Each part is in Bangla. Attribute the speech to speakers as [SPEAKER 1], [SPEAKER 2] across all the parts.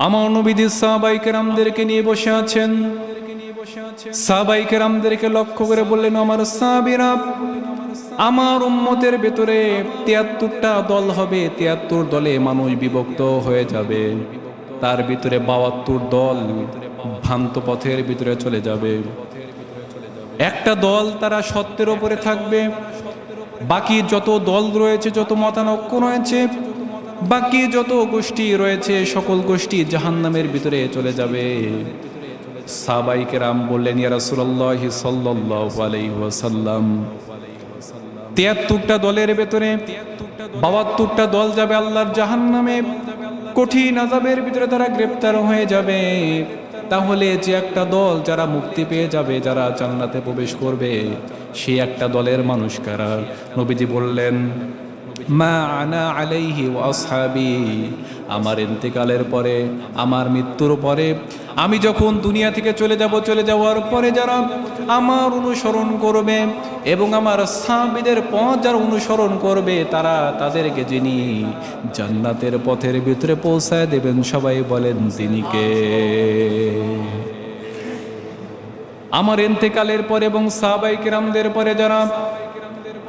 [SPEAKER 1] আমার নবীজি সাহাবায়ে কেরামদেরকে নিয়ে বসে আছেন। সাহাবায়ে কেরামদেরকে লক্ষ্য করে বললেন, আমার সাহাবীরা, আমার উম্মতের ভেতরে ৭৩টা দল হবে, ৭৩ দলে মানুষ বিভক্ত হয়ে যাবে। তার ভিতরে ৭২ দল ভ্রান্ত পথের ভিতরে চলে যাবে। একটা দল তারা সত্যের উপরে থাকবে, বাকি যত দল রয়েছে, যত মতানৈক্য রয়েছে, বাকি যত গোষ্ঠী রয়েছে, সকল গোষ্ঠী জাহান্নামের ভিতরে চলে যাবে। সাহাবায়ে কেরাম বললেন, ইয়া রাসূলুল্লাহ সাল্লাল্লাহু আলাইহি ওয়াসাল্লাম, ৭৩টা দলের ভেতরে ৭২টা দল যাবে আল্লাহর জাহান্নামে, কঠিন আযাবের ভিতরে তারা গ্রেফতার হয়ে যাবে। তাহলে যে একটা দল যারা মুক্তি পেয়ে যাবে, যারা জান্নাতে প্রবেশ করবে, সেই একটা দলের মানুষ কারা? নবীজি বললেন, মা আনা আলাইহি ওয়া আসহাবি, আমার ইন্তেকালের পরে, আমার মৃত্যুর পরে, আমি যখন দুনিয়া থেকে চলে যাওয়ার পরে যারা আমার অনুসরণ করবে এবং আমার সাহাবীদের পথ যারা অনুসরণ করবে, তারা তাদেরকে যিনি জান্নাতের পথের ভিতরে পৌঁছায় দেবেন, সবাই বলেন তিনি কে? আমার ইন্তেকালের পরে এবং সাহাবায়ে কেরামদের পরে যারা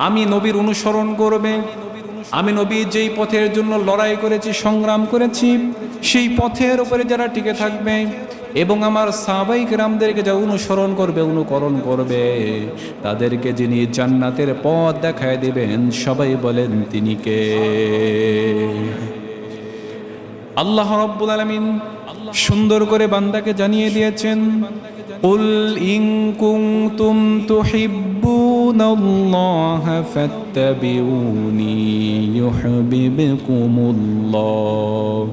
[SPEAKER 1] আমি নবীর অনুসরণ করবে, আমি নবী যেই পথের জন্য লড়াই করেছি, সংগ্রাম করেছি, সেই পথের উপরে যারা টিকে থাকবে এবং আমার সাহাবায়ে কেরামদেরকে যারা অনুসরণ করবে, অনুকরণ করবে, তাদেরকে যিনি জান্নাতের পথ দেখায় দিবেন, সবাই বলেন তিনি কে? আল্লাহ রাব্বুল আলামিন সুন্দর করে বান্দাকে জানিয়ে দিয়েছেন, কুল ইন কুনতুম তুহিব্বুনাল্লাহা ফাত্তাবিউনি ইউহিব্বুকুমুল্লাহ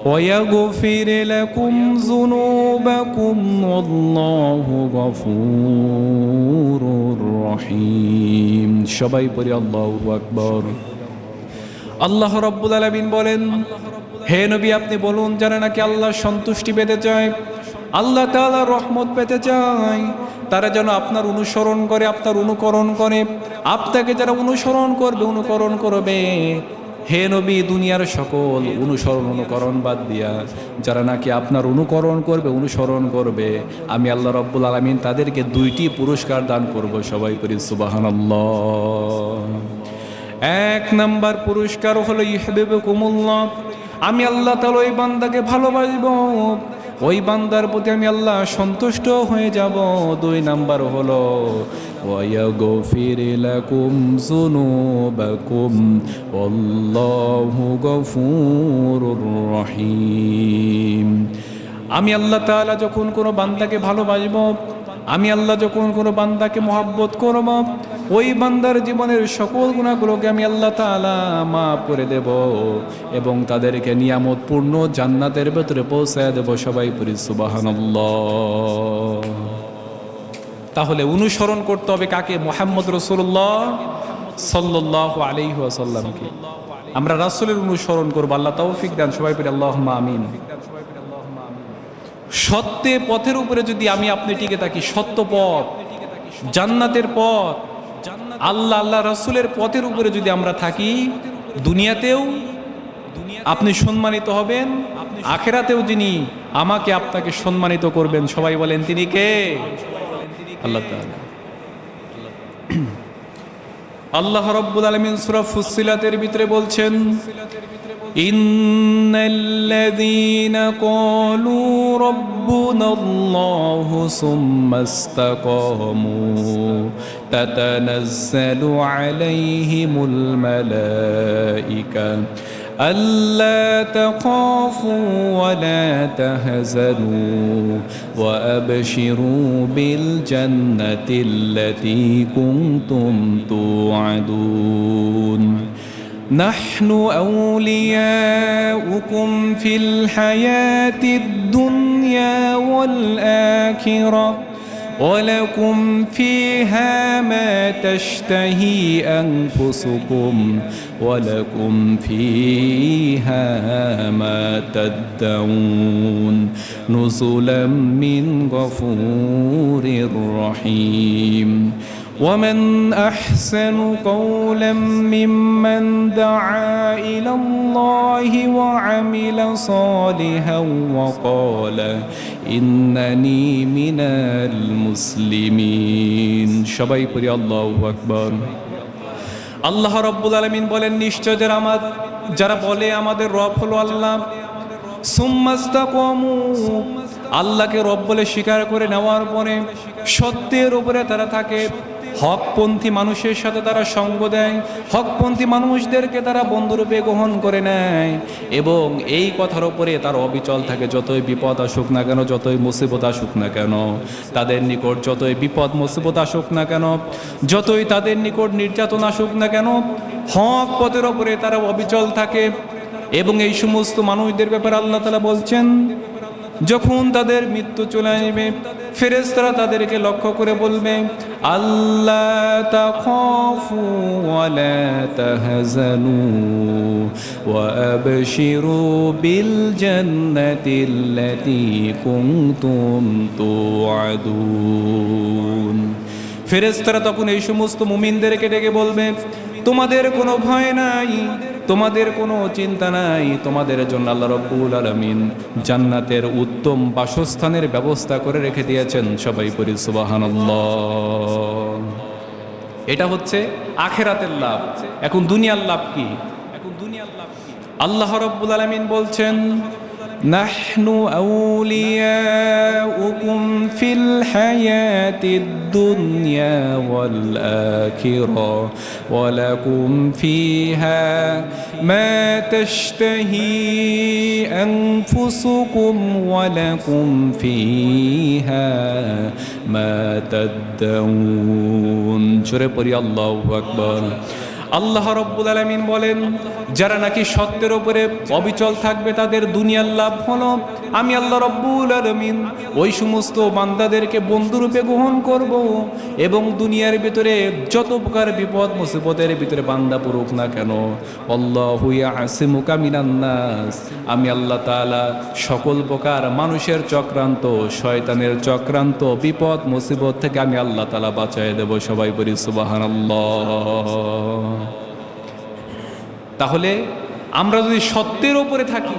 [SPEAKER 1] ওয়া ইয়াগফির লাকুম যুনুবাকুম ওয়াল্লাহু গফুরুর রহিম। সবাই পড়ি আল্লাহু আকবার। আল্লাহ রাব্বুল আলামিন বলেন, হে নবী আপনি বলুন, যারা নাকি আল্লাহর সন্তুষ্টি পেতে চায়, আল্লাহ তাআলার রহমত পেতে চায়, তারা যেন আপনার অনুসরণ করে, আপনার অনুকরণ করে, আপনাকে যারা অনুসরণ করবে, অনুকরণ করবে, হে নবী দুনিয়ার সকল অনুসরণ অনুকরণ বাদ দিয়া যারা নাকি আপনার অনুকরণ করবে, অনুসরণ করবে, আমি আল্লাহ রাব্বুল আলামিন তাদেরকে 2টি পুরস্কার দান করব। সবাই করি সুবহানাল্লাহ। 1 নাম্বার পুরস্কার হলো ইউহিব্বুকুমুল্লাহ, আমি আল্লাহ তাআলা ওই বান্দাকে ভালোবাসবো, ওই বান্দার প্রতি আমি আল্লাহ সন্তুষ্ট হয়ে যাব। 2 নাম্বার হলো ওয়া ইয়াগফির লাকুম যুনুবাকুম আল্লাহু গফুরুর রহিম। আমি আল্লাহ তাআলা যখন কোনো বান্দাকে ভালোবাসবো, আমি আল্লাহ যখন কোনো বান্দাকে মহব্বত করব, ওই বান্দার জীবনের সকল গুনাহগুলোকে আমি আল্লাহ তাআলা মাফ করে দেব এবং তাদেরকে নিয়ামতপূর্ণ জান্নাতের ভেতরে পৌঁছায় দেব। সবাই পড়ি সুবহানাল্লাহ। তাহলে অনুসরণ করতে হবে কাকে? মুহাম্মদ রাসূলুল্লাহ সাল্লাল্লাহু আলাইহি ওয়াসাল্লামকে। আমরা রাসূলের অনুসরণ করব। আল্লাহ তৌফিক দেন। সবাই পড়ি আল্লাহুম্মা আমিন। সত্য পথের উপরে যদি আমি আপনি টিকে থাকি, সত্য পথ, জান্নাতের পথ, আল্লাহ রাসূলের পথের উপরে যদি আমরা থাকি, দুনিয়াতেও আপনি সম্মানিত হবেন, আখিরাতেও যিনি আমাকে আপনাকে সম্মানিত করবেন, সবাই বলেন তিনি কে? আল্লাহ তাআলা। আল্লাহ রাব্বুল আলামিন সূরা ফুসসিলাতের ভিতরে বলছেন, ইন্নাল্লাযীনা ক্বালু রাব্বুনাল্লাহু সুম্মা ইসতাকামু তাতানাজ্জালু আলাইহিমুল মালায়েকা আল্লা তাখাফু ওয়া লা তাহজানু ওয়া আবশিরু বিল জান্নাতিল্লাতী কুনতুম তুআদুন نحن أولياؤكم في الحياة الدنيا والآخرة ولكم فيها ما تشتهي أنفسكم ولكم فيها ما تدعون نزلا من غفور رحيم ومن أحسن قولا ممن دعا إلى الله وعمل صالحا وقال إنني من المسلمين সবাই পড়ি আল্লাহু আকবার। আল্লাহ রাব্বুল আলামিন বলেন, নিশ্চয় যারা বলে আমাদের রব হলো আল্লাহ, সুম্মাস্তাকামু, আল্লাহকে রব বলে স্বীকার করে নেওয়ার পরে সত্যের উপরে তারা থাকে, হকপন্থী মানুষের সাথে তারা সঙ্গ দেয়, হকপন্থী মানুষদেরকে তারা বন্ধুরূপে গ্রহণ করে নেয় এবং এই কথার উপরে তার অবিচল থাকে। যতই বিপদ আসুক না কেন, যতই মুসিবত আসুক না কেন, তাদের নিকট যতই বিপদ মুসিবত আসুক না কেন, যতই তাদের নিকট নির্যাতন আসুক না কেন, হক পথের ওপরে তারা অবিচল থাকে। এবং এই সমস্ত মানুষদের ব্যাপারে আল্লাহ তাআলা বলছেন, যখন তাদের মৃত্যু চলে আসবে, ফেরেশতারা তাদেরকে লক্ষ্য করে বলবে, আল্লা তাখাফু ওয়া লা তাহজানু ওয়া আবশিরু বিল জান্নাতিল্লাতী কুনতুম তুআদুন। ফেরেশতারা তখন এই সমস্ত মুমিনদেরকে ডেকে বলবে, তোমাদের কোনো ভয় নাই, তোমাদের কোনো চিন্তা নাই, তোমাদের জন্য আল্লাহ রাব্বুল আলামিন জান্নাতের উত্তম বাসস্থানের ব্যবস্থা করে রেখে দিয়েছেন। সবাই পড়ি সুবহানাল্লাহ। এটা হচ্ছে আখিরাতের লাভ। এখন দুনিয়ার লাভ কি? আল্লাহ রাব্বুল আলামিন বলছেন, নাহনু আউলিয়াউকুম ফিল হায়াতিদ দুনিয়া ওয়াল আখিরা ওয়া লাকুম ফিহা মা তাশতাহি আনফুসুকুম ওয়া লাকুম ফিহা মা তাদউন। জোরে পড়ি আল্লাহু আকবার। আল্লাহ রাব্বুল আলামিন বলেন, যারা নাকি সত্যের উপরে অবিচল থাকবে তাদের দুনিয়ার লাভ হলো, আমি আল্লাহ রাব্বুল আলামিন ওই সমস্ত বান্দাদেরকে বন্ধুরূপে গ্রহণ করব এবং দুনিয়ার ভিতরে যত প্রকার বিপদ মুসিবতের ভিতরে বান্দা পড়ুক না কেন, আল্লাহু ইয়াসিমুকা মিনান নাস, আমি আল্লাহ তাআলা সকল প্রকার মানুষের চক্রান্ত, শয়তানের চক্রান্ত, বিপদ মুসিবত থেকে আমি আল্লাহ তাআলা বাঁচায় দেব। সবাই বলি সুবহানাল্লাহ। তাহলে আমরা যদি সত্যের উপরে থাকি,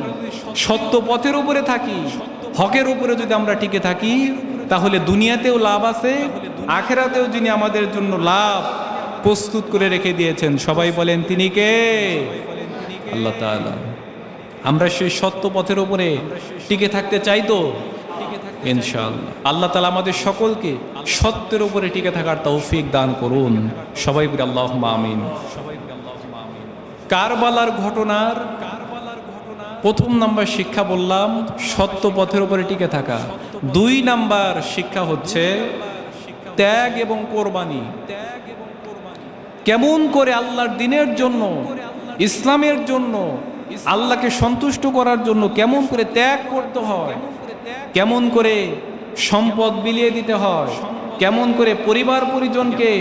[SPEAKER 1] সত্য পথের উপরে থাকি, হকের উপরে যদি আমরা টিকে থাকি, তাহলে দুনিয়াতেও লাভ আছে, আখিরাতেও যিনি আমাদের জন্য লাভ প্রস্তুত করে রেখে দিয়েছেন, সবাই বলেন তিনি কে? আল্লাহ তাআলা। আমরা সেই সত্য পথের উপরে টিকে থাকতে চাই তো ইনশাআল্লাহ। আল্লাহ তাআলা আমাদের সকলকে সত্যের উপরে টিকে থাকার তৌফিক দান করুন। সবাই বলি আল্লাহুম্মা আমিন। কারবালার ঘটনার প্রথম নাম্বার শিক্ষা বললাম সত্য পথের উপরে টিকে থাকা। 2 নাম্বার শিক্ষা হচ্ছে ত্যাগ এবং কোরবানি। কেমন করে আল্লাহর দ্বীনের জন্য, ইসলামের জন্য, আল্লাহকে সন্তুষ্ট করার জন্য কেমন করে ত্যাগ করতে হয়, কেমন করে সম্পদ বিলিয়ে দিতে হয়, কেমন করে পরিবার পরিজনকে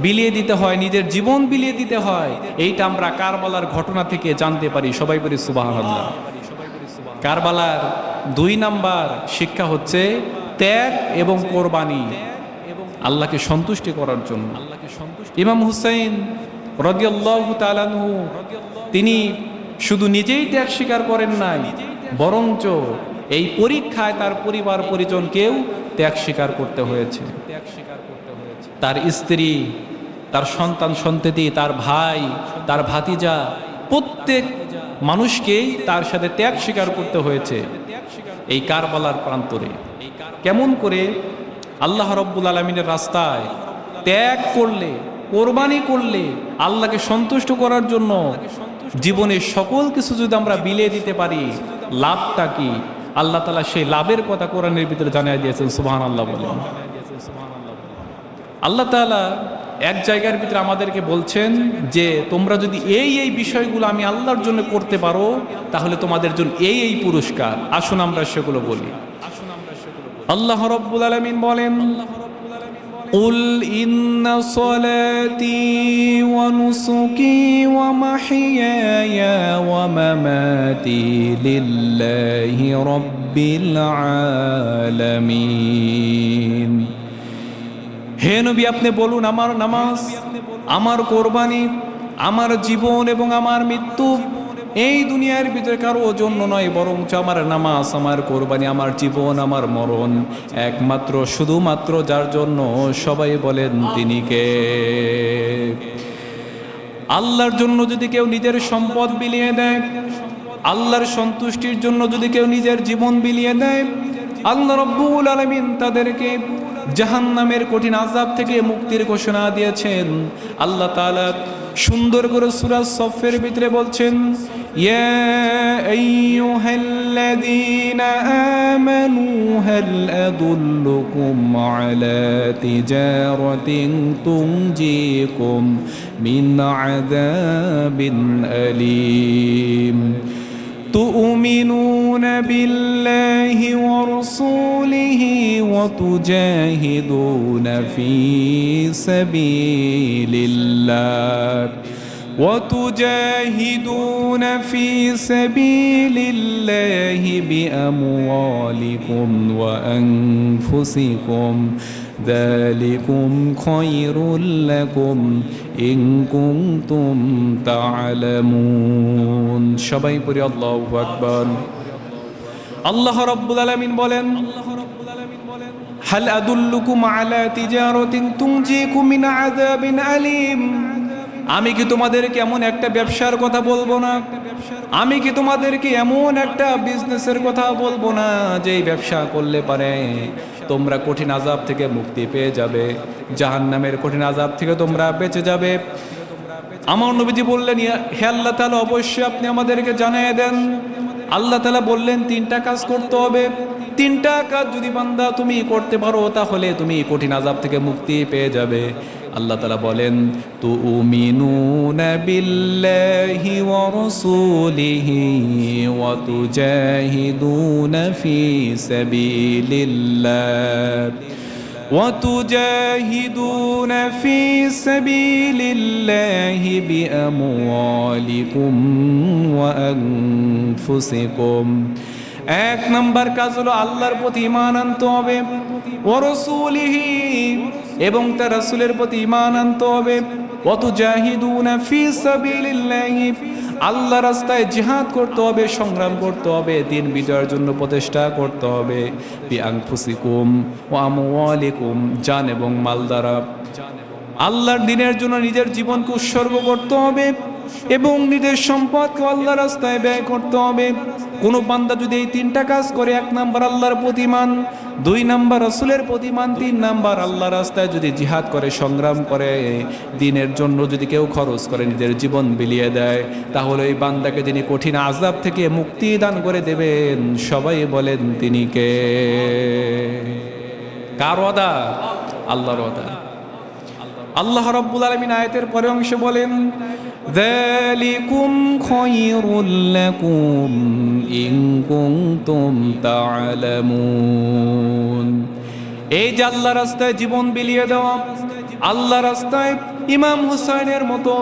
[SPEAKER 1] বিলিয়ে দিতে হয়, নিজের জীবন বিলিয়ে দিতে হয়, এইটা আমরা কারবালার ঘটনা থেকে জানতে পারি। সবাই বলি সুবহানাল্লাহ। কারবালার 2 নাম্বার শিক্ষা হচ্ছে ত্যাগ এবং কোরবানি, আল্লাহকে সন্তুষ্টি করার জন্য। ইমাম হুসাইন রাদিয়াল্লাহু তাআলা আনহু তিনি শুধু নিজেই ত্যাগ স্বীকার করেন নাই, বরঞ্চ এই পরীক্ষায় তার পরিবার পরিজনকেও ত্যাগ স্বীকার করতে হয়েছে। তার স্ত্রী, তার সন্তান সন্ততি, তার ভাই, তার ভাতিজা, প্রত্যেক মানুষকেই তার সাথে ত্যাগ স্বীকার করতে হয়েছে এই কারবালার প্রান্তরে। কেমন করে আল্লাহ রাব্বুল আলামিনের রাস্তায় ত্যাগ করলে, কোরবানি করলে, আল্লাহকে সন্তুষ্ট করার জন্য জীবনের সকল কিছু যদি আমরা বিলিয়ে দিতে পারি, লাভটা কি? আল্লাহ তাআলা সেই লাভের কথা কোরআনের ভিতরে জানিয়ে দিয়েছেন। সুবহানাল্লাহ বলেন। আল্লাহ তাআলা এক জায়গার ভিতরে আমাদেরকে বলছেন যে তোমরা যদি এই এই বিষয়গুলো আমি আল্লাহর জন্য করতে পারো, তাহলে তোমাদের জন্য এই এই পুরস্কার। আসুন আমরা সেগুলো বলি। আল্লাহ রাব্বুল আলামিন বলেন, কুল ইন্না সলাতি ওয়া নুসুকি ওয়া মাহইয়ায়া ওয়া মামাতি লিল্লাহি রাব্বিল আলামিন। হে নবী আপনি বলুন আমার নামাজ, আমার কোরবানি, আমার জীবন এবং আমার মৃত্যু এই দুনিয়ার ভিতরে কারো জন্য নয়, বরং আমার নামাজ, আমার কোরবানি, আমার জীবন, আমার মরণ একমাত্র শুধুমাত্র যার জন্য। সবাই বলেন তিনি কে? আল্লাহর জন্য যদি কেউ নিজের সম্পদ বিলিয়ে দেয়, আল্লাহর সন্তুষ্টির জন্য যদি কেউ নিজের জীবন বিলিয়ে দেয়, আল্লাহ রাব্বুল আলামিন তাদেরকে জাহান্নামের কঠিন আযাব থেকে মুক্তির ঘোষণা দিয়েছেন। আল্লাহ তাআলা সুন্দর করে সূরা সফের ভিতরে বলছেন, ইয়া আইয়ুহাল্লাযীনা আমানু হাল আদুল্লুকুম আলা তিজারাতিন তুনজিকুম মিন আযাবিন আলীম تؤمنون بالله ورسوله وتجاهدون في سبيل الله بأموالكم وأنفسكم ذلكم خير لكم إن كنتم تعلمون সবাই পড়ি আল্লাহু আকবার। আল্লাহ রাব্বুল আলামিন বলেন, হাল আদুল্লুকুম আলা তিজারাতিন তুনজিকুম মিন আযাবিন আলীম, আমি কি তোমাদেরকে এমন একটা ব্যবসার কথা বলবো না? আমি কি তোমাদেরকে এমন একটা বিজনেসের কথা বলবো না যেই ব্যবসা করলে পারে তোমরা কঠিন আযাব থেকে মুক্তি পেয়ে যাবে, জাহান্নামের কঠিন আযাব থেকে তোমরা বেঁচে যাবে? আমার নবীজি বললেন, হে আল্লাহ তাআলা অবশ্যই আপনি আমাদেরকে জানিয়ে দেন। আল্লাহ তাআলা বললেন তিনটা কাজ করতে হবে, তিনটা কাজ যদি বান্দা তুমি করতে পারো তাহলে তুমি কঠিন আযাব থেকে মুক্তি পেয়ে যাবে। আল্লাহ তাআলা বলেন, তুমিনুনা বিল্লাহি ওয়া রাসূলিহি ওয়া তুজাহিদুনা ফি সাবিলিল্লাহ وتجاهدون في سبيل الله بأموالكم وأنفسكم। এক নাম্বার কাজ হলো আল্লাহর প্রতি ঈমান আনতে হবে, ওয়া রাসূলিহি এবং তার রাসূলের প্রতি ঈমান আনতে হবে, ওয়া তুজাহিদুনা ফি সাবিলিল্লাহি আল্লাহর রাস্তায় জিহাদ করতে হবে, সংগ্রাম করতে হবে, দিন বিজয়ের জন্য প্রচেষ্টা করতে হবে, বিআনফুসিকুম ওয়া আমওয়ালিকুম জান এবং মাল দ্বারা আল্লাহর দ্বীনের জন্য নিজের জীবনকে উৎসর্গ করতে হবে এবং নিজের সম্পদকে আল্লাহর রাস্তায় ব্যয় করতে হবে। কোনো বান্দা যদি এই তিনটা কাজ করে, এক নাম্বার আল্লাহর প্রতি ঈমান, দুই নাম্বার রাসূলের প্রতি ঈমান, তিন নাম্বার আল্লাহর রাস্তায় যদি জিহাদ করে, সংগ্রাম করে, দ্বীনের জন্য যদি কেউ খরচ করে, নিজের জীবন বিলিয়ে দেয়, তাহলে ওই বান্দাকে যিনি কঠিন আযাব থেকে মুক্তি দান করে দেবেন। সবাই বলেন তিনি কে? কার ওয়াদা? আল্লাহর ওয়াদা। আল্লাহ রাব্বুল আলামিন আয়াতের পরের অংশে বলেন, যালিকুম খায়রুল লাকুম ইন কুনতুম তা'লামুন। এই যে আল্লাহ রাস্তায় জীবন বিলিয়ে দেওয়া, আল্লাহ রাস্তায় ইমাম হুসাইনের মতো,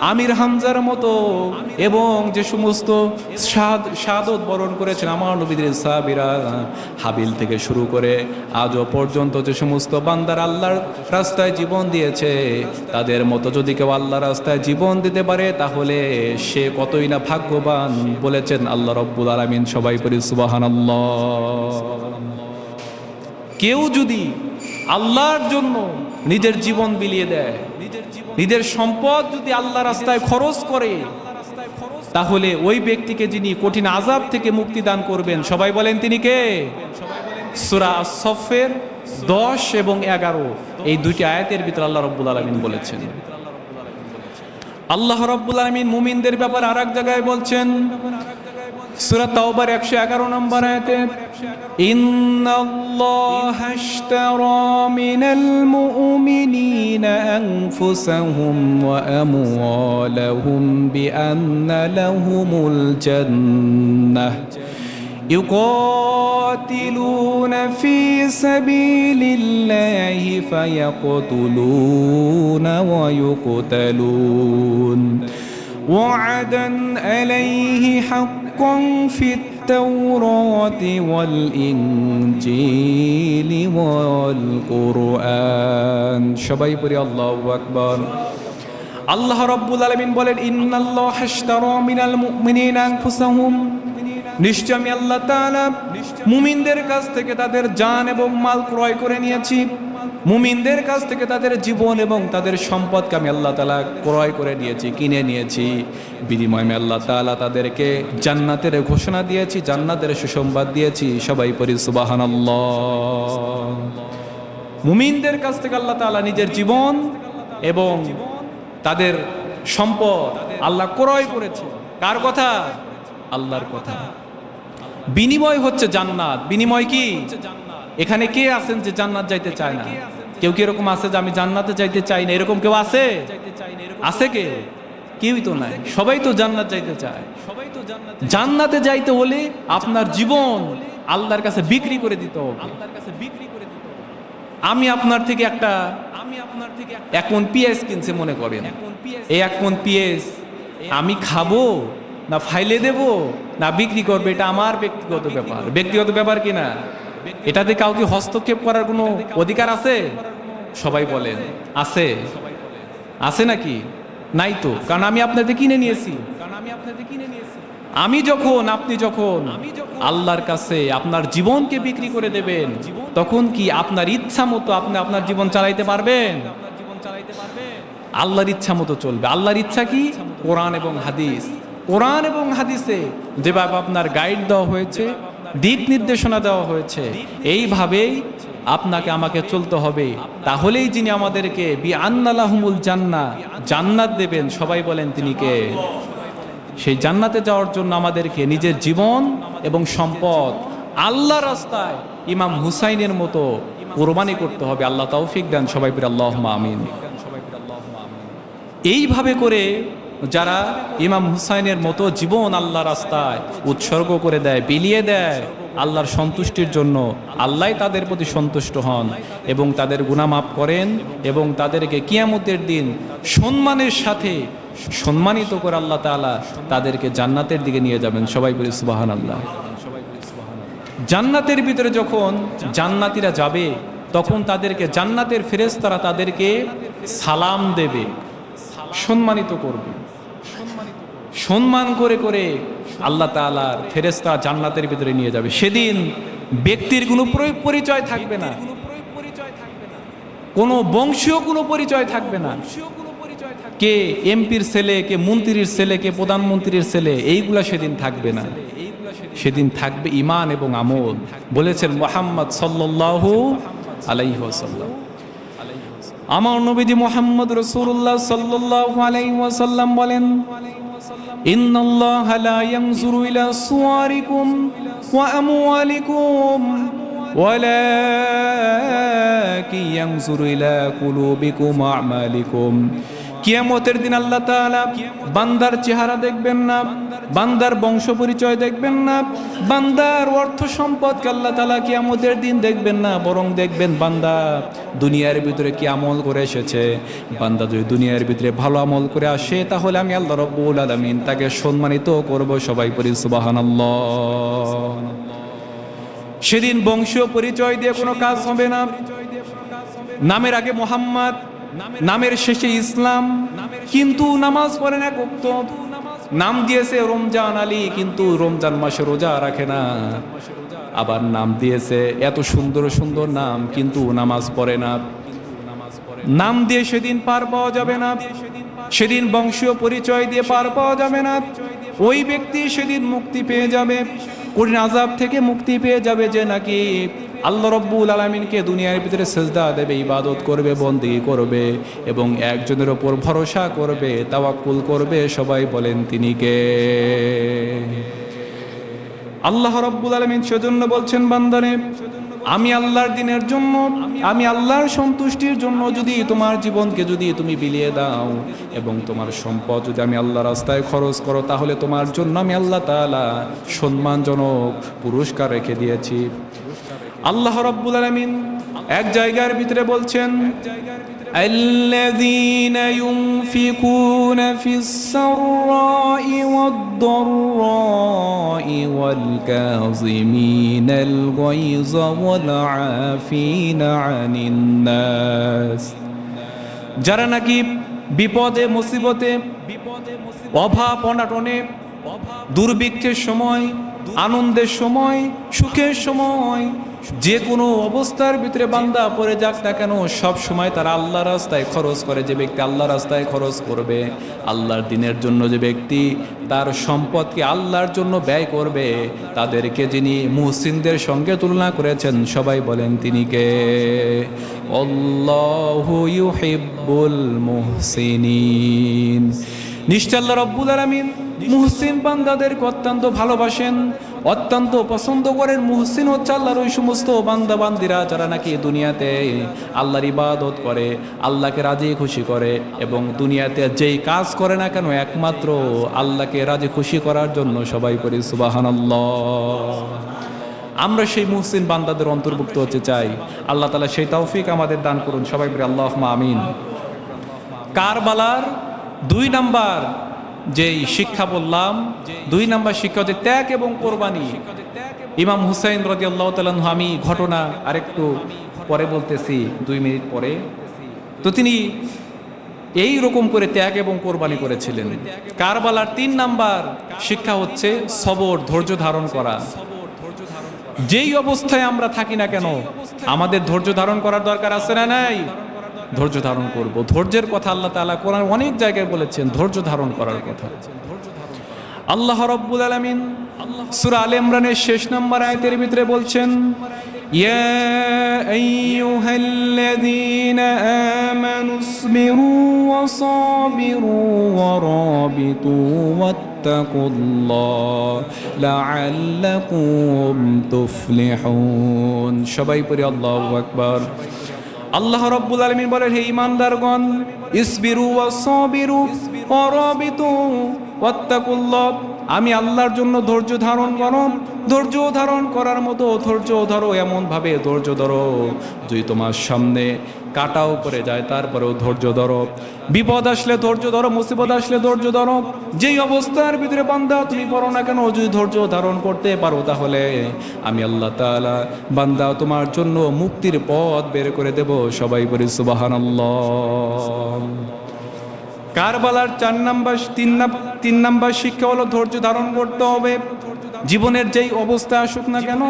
[SPEAKER 1] আমির হামজার মতো এবং যে সমস্ত শাহাদত বরণ করেছেন আমার নবীদের সাহাবীরা, হাবিল থেকে শুরু করে আজও পর্যন্ত যে সমস্ত বান্দার আল্লাহর রাস্তায় জীবন দিয়েছে, তাদের মতো যদি কেউ আল্লাহর রাস্তায় জীবন দিতে পারে তাহলে সে কতই না ভাগ্যবান, বলেছেন আল্লাহ রাব্বুল আলামিন। সবাই পড়ি সুবহানাল্লাহ। কেউ যদি আল্লাহর জন্য নিজের জীবন বিলিয়ে দেয়, নিজের সম্পদ যদি আল্লাহ রাস্তায় খরচ করে, তাহলে ওই ব্যক্তিকে যিনি কঠিন আযাব থেকে মুক্তি দান করবেন। সবাই বলেন তিনি কে? সূরা আস-সফের 10 এবং 11 এই দুইটি আয়াতের ভিতরে আল্লাহ রাব্বুল আলামিন বলেছেন। আল্লাহ রাব্বুল আলামিন মুমিনদের ব্যাপারে আরেক জায়গায় বলছেন, সূরা তাওবার 111 নম্বর আয়াতে, ইন্নাল্লাহা আশতারা মিনাল মুমিনিনা আনফুসাহুম ওয়া আমওয়ালাহুম বিআন্না লাহুমুল জান্নাহ ইউকাতিলুনা ফি সাবিলিল্লাহি ফায়াকতুলুনা ওয়া ইউকতালুন وعدا عليه حقا في التوراة والإنجيل والقرآن সবাই পড়ি আল্লাহু আকবার। আল্লাহ রাব্বুল আলামিন বলেন ইন্নাল্লাহা ইশতারা মিনাল মুমিনিনা আনফুসাহুম, নিশ্চয় আমি আল্লাহ তাআলা মুমিনদের কাছ থেকে তাদের জান এবং মাল ক্রয় করে নিয়েছি। মুমিনদের কাছ থেকে তাদের জীবন এবং তাদের সম্পদকে আমি আল্লাহ তাআলা ক্রয় করে নিয়েছি, কিনে নিয়েছি। বিনিময়ে আমি আল্লাহ তাআলা তাদেরকে জান্নাতের ঘোষণা দিয়েছি, জান্নাতের সুসংবাদ দিয়েছি। সবাই পড়ি সুবহানাল্লাহ। মুমিনদের কাছ থেকে আল্লাহ তাআলা নিজের জীবন এবং তাদের সম্পদ আল্লাহ ক্রয় করেছে। কার কথা? আল্লাহর কথা। বিনিময় হচ্ছে জান্নাত। বিনিময় কি? এখানে কে আছেন যে জান্নাত যাইতে চায় না? কেউ কি এরকম আছে যে আমি জান্নাতে যাইতে চাই না, এরকম কেউ আছে? আছে কে? কেউই তো নাই। সবাই তো জান্নাত যাইতে চায়। জান্নাতে যাইতে হলে আপনার জীবন আল্লাহর কাছে বিক্রি করে দিতে হবে। আমি আপনার থেকে এক মণ পেঁয়াজ কিনছে মনে করেন, এই এক মণ পেঁয়াজ আমি খাবো না ফাইলে দেব না বিক্রি করবে, এটা আমার ব্যক্তিগত ব্যাপার। ব্যক্তিগত ব্যাপার কিনা? এটাতে কাউকে হস্তক্ষেপ করার কোনো অধিকার আছে? সবাই বলেন আছে? আছে নাকি? নাই তো, কারণ আমি আপনাদের কিনে নিয়েছি। আমি যখন আপনি যখন আল্লাহর কাছে আপনার জীবনকে বিক্রি করে দেবেন, তখন কি আপনার ইচ্ছা মতো আপনি আপনার জীবন চালাইতে পারবেন? আল্লাহর ইচ্ছা মতো চলবে। আল্লাহর ইচ্ছা কি? কোরআন এবং হাদিস। কোরআন এবং হাদিসে যেভাবে আপনার গাইড দেওয়া হয়েছে, দিক নির্দেশনা দেওয়া হয়েছে, এইভাবেই আপনাকে আমাকে চলতে হবে। তাহলেই যিনি আমাদেরকে বিআন্নালাহুমুল জান্নাহ, জান্নাত দেবেন। সবাই বলেন তিনি কে? সেই জান্নাতে যাওয়ার জন্য আমাদেরকে নিজের জীবন এবং সম্পদ আল্লাহর রাস্তায় ইমাম হুসাইনের মতো কুরবানি করতে হবে। আল্লাহ তৌফিক দেন। সবাই পড়ি আল্লাহুম্মা আমিন। এইভাবে করে যারা ইমাম হুসাইনের মতো জীবন আল্লাহ রাস্তায় উৎসর্গ করে দেয়, বিলিয়ে দেয় আল্লাহর সন্তুষ্টির জন্য, আল্লাহ তাদের প্রতি সন্তুষ্ট হন এবং তাদের গুনাহ মাফ করেন এবং তাদেরকে কিয়ামতের দিন সম্মানের সাথে সম্মানিত করে আল্লাহ তাআলা তাদেরকে জান্নাতের দিকে নিয়ে যাবেন। সবাই বলি সুবহানাল্লাহ। জান্নাতের ভিতরে যখন জান্নাতীরা যাবে, তখন তাদেরকে জান্নাতের ফেরেশতারা তাদেরকে সালাম দেবে, সম্মানিত করবে। সম্মান করে করে আল্লাহ তাআলার ফেরেশতারা জান্নাতের ভিতরে নিয়ে যাবে। সেদিন ব্যক্তির কোনো পরিচয় থাকবে না, কোনো বংশীয় কোনো পরিচয় থাকবে না। কে এমপির ছেলে, কে মন্ত্রীর ছেলে, কে প্রধানমন্ত্রীর ছেলে, এইগুলা সেদিন থাকবে না। সেদিন থাকবে ঈমান এবং আমল। বলেছেন মুহাম্মদ সাল্লাল্লাহু আলাইহি ওয়াসাল্লাম, আমার নবীজি মুহাম্মদ রাসূলুল্লাহ সাল্লাল্লাহু আলাইহি ওয়াসাল্লাম বলেন, ইন্নাল্লাহা লা ইয়ানজুরু ইলা সুওয়ারিকুম ওয়া আমওয়ালিকুম ওয়ালাকিন ইয়ানজুরু ইলা কুলুবিকুম ওয়া আমালিকুম। কিয়ামতের দিন আল্লাহ তাআলা বান্দার চেহারা দেখবেন না, বান্দার বংশ পরিচয় দেখবেন না, বান্দার অর্থ সম্পদকে আল্লাহ তাআলা কিয়ামতের দিন দেখবেন না, বরং দেখবেন বান্দা দুনিয়ার ভিতরে কি আমল করে এসেছে। বান্দা যদি দুনিয়ার ভিতরে ভালো আমল করে আসে, তাহলে আমি আল্লাহ রাব্বুল আলামিন তাকে সম্মানিত করব। সবাই পড়ি সুবহানাল্লাহ। সেদিন বংশীয় পরিচয় দিয়ে কোনো কাজ হবে না। নামের আগে মুহাম্মদ, নামের শেষে ইসলাম, কিন্তু নামাজ পড়ে না ওয়াক্ত। নাম দিয়েছে রমজান আলী, কিন্তু রমজান মাসে রোজা রাখে না। আবার নাম দিয়েছে এত সুন্দর সুন্দর নাম, কিন্তু নামাজ পড়ে না। নাম দিয়ে সেদিন পার পাওয়া যাবে না, সেদিন বংশীয় পরিচয় দিয়ে পার পাওয়া যাবে না। ওই ব্যক্তি সেদিন মুক্তি পেয়ে যাবে, কঠিন আযাব থেকে মুক্তি পেয়ে যাবে, যে নাকি আল্লাহ রাব্বুল আলামিনকে দুনিয়ার ভিতরে সিজদা দেবে, ইবাদত করবে, বন্দেগী করবে এবং একজনের ওপর ভরসা করবে, তাওয়াক্কুল করবে। সবাই বলেন তিনি কে? আল্লাহ রাব্বুল আলামিন সেজন্য বলছেন, বান্দারে আমি আল্লাহর দ্বীনের জন্য, আমি আল্লাহর সন্তুষ্টির জন্য যদি তোমার জীবনকে যদি তুমি বিলিয়ে দাও এবং তোমার সম্পদ যদি আমি আল্লাহর রাস্তায় খরচ করো, তাহলে তোমার জন্য আমি আল্লাহ তাআলা সম্মানজনক পুরস্কার রেখে দিয়েছি। আল্লাহ রাব্বুল আলামিন এক জায়গার ভিতরে বলছেন, الذين ينفقون في السراء والضراء والكاظمين الغيظ والعافين عن الناس যারা নাকি বিপদে মুসিবতে অভাব অনাটনে দুর্ভিক্ষের সময় আনন্দের সময় সুখের সময় যে কোনো অবস্থার ভিতরে বান্দা পড়ে যাক না কেন সব সময় তারা আল্লাহর রাস্তায় খরচ করে। যে ব্যক্তি আল্লাহর রাস্তায় খরচ করবে, আল্লাহর দ্বীনের জন্য যে ব্যক্তি তার সম্পদকে আল্লাহর জন্য ব্যয় করবে, তাদেরকে যিনি মুহসিনদের সঙ্গে তুলনা করেছেন সবাই বলেন তিনি কে? আল্লাহু ইউহিব্বুল মুহসিনিন। নিশ্চয় আল্লাহ রাব্বুল আলামিন মুহসিন বান্দাদেরকে অত্যন্ত ভালোবাসেন, অত্যন্ত পছন্দ করেন। মুহসিন হচ্ছে আল্লাহর ওই সমস্ত বান্দা বান্দিরা যারা নাকি দুনিয়াতে আল্লাহর ইবাদত করে, আল্লাহকে রাজি খুশি করে এবং দুনিয়াতে যেই কাজ করে না কেন একমাত্র আল্লাহকে রাজি খুশি করার জন্য। সবাই করি সুবহানাল্লাহ। আমরা সেই মুহসিন বান্দাদের অন্তর্ভুক্ত হতে চাই। আল্লাহ তাআলা সেই তৌফিক আমাদের দান করুন। সবাই বলি আল্লাহুম্মা আমিন। কারবালার 2 নাম্বার যেই শিক্ষা বললাম, 2 নাম্বার শিক্ষা হচ্ছে ত্যাগ এবং কোরবানি। ইমাম হুসাইন রাদিয়াল্লাহু তাআলা আনহু, আমি ঘটনা আরেকটু পরে বলতেছি 2 মিনিট পরে, তো তিনি এই রকম করে ত্যাগ এবং কোরবানি করেছিলেন। কারবালার 3 নাম্বার শিক্ষা হচ্ছে সবর, ধৈর্য ধারণ করা। যেই অবস্থায় আমরা থাকি না কেন আমাদের ধৈর্য ধারণ করার দরকার আছে না নাই? ধৈর্য ধারণ করব। ধৈর্যের কথা আল্লাহ তাআলা কোরআন অনেক জায়গায় বলেছেন, ধৈর্য ধারণ করার কথা। আল্লাহ রাব্বুল আলামিন সূরা আলে ইমরানের শেষ নাম্বার আয়াতের ভিতরে বলছেন, ইয়া আইয়ুহাল্লাযীনা আমানুসবিরু ওয়া সাবিরু ওয়া রাবিতু ওয়াত্তাকুল্লাহ লাআল্লাকুম তুফলিহুন। সবাই পড়ি আল্লাহু আকবার। আল্লাহ রাব্বুল আলামিন বলেন, হে ঈমানদারগণ, ইসবিরু ওয়া সাবিরু ওয়া রাবিতু ওয়াত্তাকুল্লাহ, আমি আল্লাহর জন্য ধৈর্য ধারণ করো। ধৈর্য ধারণ করার মতো ধৈর্য ধরো, এমন ভাবে ধৈর্য ধরো যদি তোমার সামনে কাটাও পড়ে যায় তারপরেও ধৈর্য ধরো। বিপদ আসলে ধৈর্য ধরো, মুসিবত আসলে ধৈর্য ধরো। যেই অবস্থার ভিতরে বান্দা তুমি পড়ো না কেন, যদি ধৈর্য ধারণ করতে পারো তাহলে আমি আল্লাহ তাআলা বান্দা তোমার জন্য মুক্তির পথ বের করে দেব। সবাই বলি সুবহানাল্লাহ। কারবালার 3 নাম্বার শিক্ষা হলো ধৈর্য ধারণ করতে হবে। জীবনের যেই অবস্থা আসুক না কেন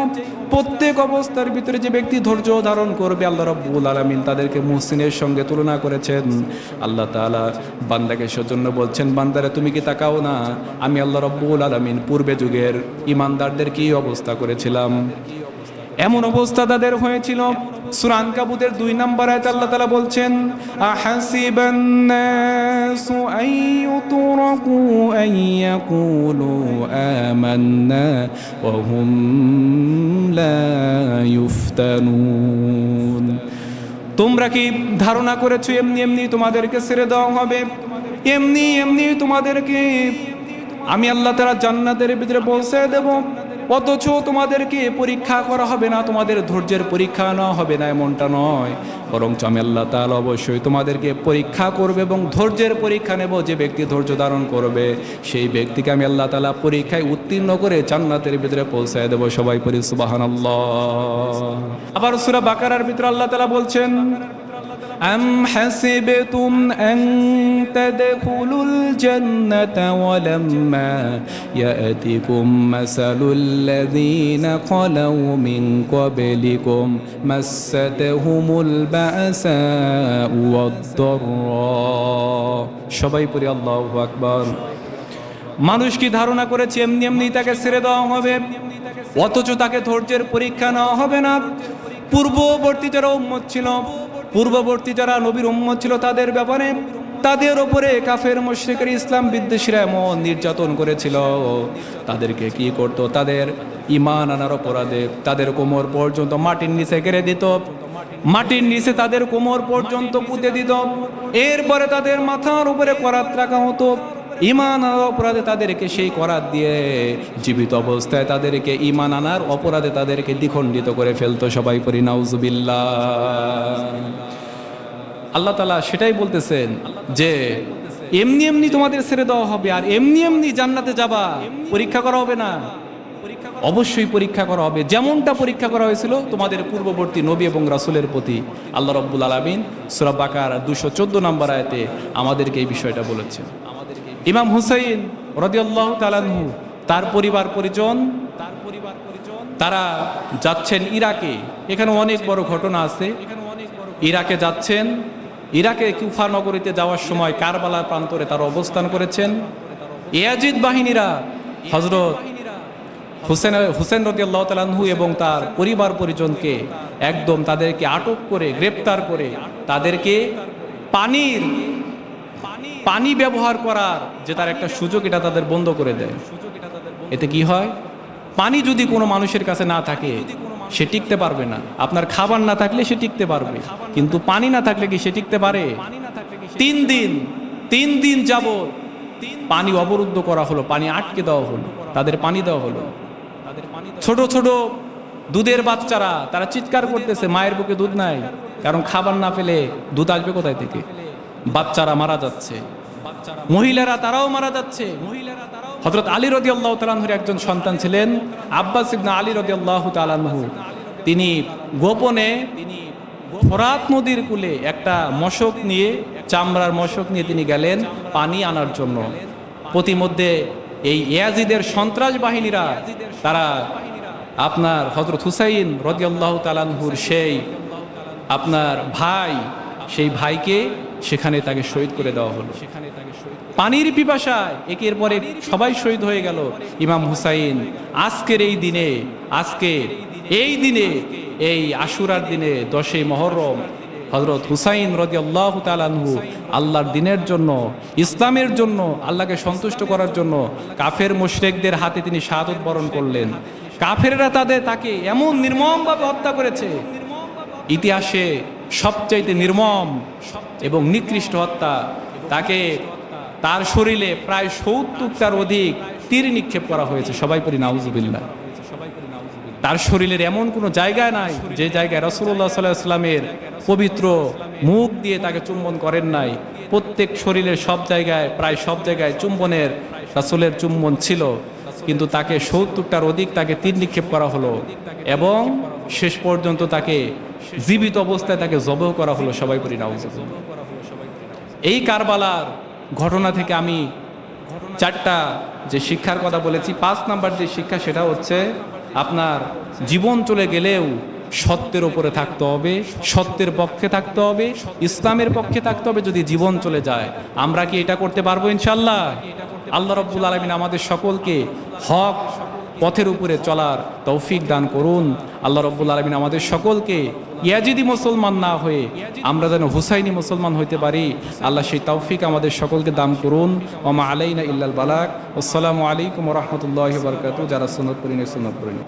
[SPEAKER 1] প্রত্যেক অবস্থার ভিতরে যে ব্যক্তি ধৈর্য ধারণ করবে, আল্লাহ রাব্বুল আলামিন তাদেরকে মুহসিনের সঙ্গে তুলনা করেছেন। আল্লাহ তাআলা বান্দাকে সেজন্য বলছেন, বান্দারে তুমি কি তাকাও না, আমি আল্লাহ রাব্বুল আলামিন পূর্বে যুগের ঈমানদারদের কি অবস্থা করেছিলাম। এমন অবস্থা তাদের হয়েছিল। সূরা আনকাবুতের 2 নাম্বার আয়াতে আল্লাহ তাআলা বলছেন, আহাসিবান নাসু আইয়ুতরাকু আইয়াকুলু আমান্না ওয়া হুম লা ইফতানুন। তোমরা কি ধারণা করেছো এমনি এমনি তোমাদেরকে ছেড়ে দেওয়া হবে, এমনি এমনি তোমাদেরকে আমি আল্লাহ তাআলা জান্নাতের ভিতরে পৌঁছে দেব, অথচ তোমাদেরকে পরীক্ষা করা হবে না, তোমাদের ধৈর্যের পরীক্ষা নেওয়া হবে না, এমনটা নয়। বরঞ্চ আমি আল্লাহ তাআলা অবশ্যই তোমাদেরকে পরীক্ষা করবে এবং ধৈর্যের পরীক্ষা নেব। যে ব্যক্তি ধৈর্য ধারণ করবে সেই ব্যক্তিকে আমি আল্লাহ তাআলা পরীক্ষায় উত্তীর্ণ করে জান্নাতের ভিতরে পৌঁছায় দেব। সবাই পড়ি সুবহানাল্লাহ। আবার সূরা বাকারার ভিতরে আল্লাহ তাআলা বলছেন, أم حسبتم أن تدخلوا الجنة ولما يأتكم مثل الذين خلوا من قبلكم مستهم البأساء والضراء। সবাই পড়ি আল্লাহু আকবার। মানুষ কি ধারণা করেছে এমনি এমনি তাকে ছেড়ে দেওয়া হবে, অথচ তাকে ধৈর্যের পরীক্ষা নেওয়া হবে না। পূর্ববর্তী যারা উম্মত ছিল, পূর্ববর্তী যারা নবীর উম্মত ছিল, তাদের ব্যাপারে তাদের ওপরে কাফের মুশরিকরা ইসলাম বিদ্বেষীরা এমন নির্যাতন করেছিল। তাদেরকে কি করতো, তাদের ঈমান আনার অপরাধে তাদের কোমর পর্যন্ত মাটির নিচে গেড়ে দিত, মাটির নিচে তাদের কোমর পর্যন্ত পুঁতে দিত, এরপরে তাদের মাথার উপরে করাত রাখা হতো। ঈমান আনার অপরাধে তাদেরকে সেই করাত দিয়ে জীবিত অবস্থায় তাদেরকে ঈমান আনার অপরাধে তাদেরকে দ্বিখণ্ডিত করে ফেলতো। সবাই পড়ি নাউজুবিল্লাহ। আল্লাহ তাআলা সেটাই বলতেছেন যে এমনি এমনি তোমাদের ছেড়ে দেওয়া হবে, আর এমনি এমনি জান্নাতে যাবা, পরীক্ষা করা হবে না। অবশ্যই পরীক্ষা করা হবে, যেমনটা পরীক্ষা করা হয়েছিল তোমাদের পূর্ববর্তী নবী এবং রাসূলের প্রতি। আল্লাহ রাব্বুল আলামিন সূরা বাকারা 214 নম্বর আয়াতে আমাদেরকে এই বিষয়টা বলেছেন। ইমাম হুসাইন রাদিয়াল্লাহু তাআলা আনহু, তার পরিবার পরিজন, তারা যাচ্ছেন ইরাকে। এখানে অনেক বড় ঘটনা আছে। ইরাকে যাচ্ছেন, ইরাকে কুফা নগরীতে যাওয়ার সময় কারবালার প্রান্তরে তারা অবস্থান করেছেন। ইয়াজিদ বাহিনীরা হযরত হুসেন রাদিয়াল্লাহু তাআলা আনহু এবং তার পরিবার পরিজনকে একদম তাদেরকে আটক করে, গ্রেপ্তার করে তাদেরকে পানি ব্যবহার করার যে তার একটা সুযোগ, এটা তাদের বন্ধ করে দেয়। এতে কি হয়? পানি যদি কোনো মানুষের কাছে না থাকে সে টিকতে পারবে না। আপনার খাবার না থাকলে সে টিকতে পারবে, কিন্তু পানি না থাকলে কি সে টিকতে পারে? 3 দিন যাবত পানি অবরুদ্ধ করা হলো, পানি আটকে দেওয়া হলো, তাদের পানি দেওয়া হলো। ছোট ছোট দুধের বাচ্চারা তারা চিৎকার করতেছে, মায়ের বুকে দুধ নাই, কারণ খাবার না পেলে দুধ আসবে কোথায় থেকে? বাচ্চারা মারা যাচ্ছে, মহিলারা তারাও মারা যাচ্ছে। হযরত আলী রাদিয়াল্লাহু তাআলা আনহুর একজন সন্তান ছিলেন আব্বাস ইবনে আলী রাদিয়াল্লাহু তাআলা আনহু। তিনি গোপনে ফোরাত নদীর কূলে একটা মশক নিয়ে, চামড়ার মশক নিয়ে তিনি গেলেন পানি আনার জন্য। প্রতিমধ্যে এই ইয়াজিদের সন্ত্রাস বাহিনীরা তারা আপনার হযরত হুসাইন রাদিয়াল্লাহু তাআলা আনহুর সেই আপনার ভাই, সেই ভাইকে সেখানে তাকে শহীদ করে দেওয়া হলো। পানির পিপাসায় একের পর এক সবাই শহীদ হয়ে গেল। ইমাম হুসাইন আজকের এই দিনে এই আশুরার দিনে 10ই মুহররম হযরত হুসাইন রাদিয়াল্লাহু তাআলা আনহু আল্লাহর দ্বীনের জন্য, ইসলামের জন্য, আল্লাহকে সন্তুষ্ট করার জন্য কাফের মুশরিকদের হাতে তিনি শাহাদাত বরণ করলেন। কাফেররা তাকে এমন নির্মমভাবে হত্যা করেছে, ইতিহাসে সবচাইতে নির্মম এবং নিকৃষ্ট হত্যা। তার শরীরে প্রায় 70টার অধিক তীর নিক্ষেপ করা হয়েছে। সবাই পড়ি নাউজুবিল্লাহ। তার শরীরের এমন কোনো জায়গায় নাই যে জায়গায় রাসূলুল্লাহ সাল্লাল্লাহু আলাইহি ওয়াসাল্লামের পবিত্র মুখ দিয়ে তাকে চুম্বন করেন নাই। প্রত্যেক শরীরের সব জায়গায়, প্রায় সব জায়গায় চুম্বনের, রাসূলের চুম্বন ছিল, কিন্তু তাকে 70টার অধিক তাকে তীর নিক্ষেপ করা হলো এবং শেষ পর্যন্ত তাকে জীবিত অবস্থায় তাকে জবাহ করা হলো। সবাই পড়ি নাউজুবিল্লাহ। এই কারবালার ঘটনা থেকে আমি 4টা যে শিক্ষার কথা বলেছি, 5 নাম্বার যে শিক্ষা সেটা হচ্ছে আপনার জীবন চলে গেলেও সত্যের উপরে থাকতে হবে, সত্যের পক্ষে থাকতে হবে, ইসলামের পক্ষে থাকতে হবে। যদি জীবন চলে যায়, আমরা কি এটা করতে পারবো ইনশাআল্লাহ? আল্লাহ রাব্বুল আলামিন আমাদের সকলকে হক পথের উপরে চলার তৌফিক দান করুন। আল্লাহ রাব্বুল আলামিন আমাদের সকলকে ইয়াজিদি মুসলমান না হয়ে আমরা যেন হুসাইনি মুসলমান হইতে পারি, আল্লাহ সেই তৌফিক আমাদের সকলকে দান করুন। ওয়া মা আলাইনা ইল্লাল বালাগ। আসসালামু আলাইকুম ওয়া রাহমাতুল্লাহি ওয়া বারাকাতুহু। যারা সুন্নাত পড়েন সুন্নাত পড়েন।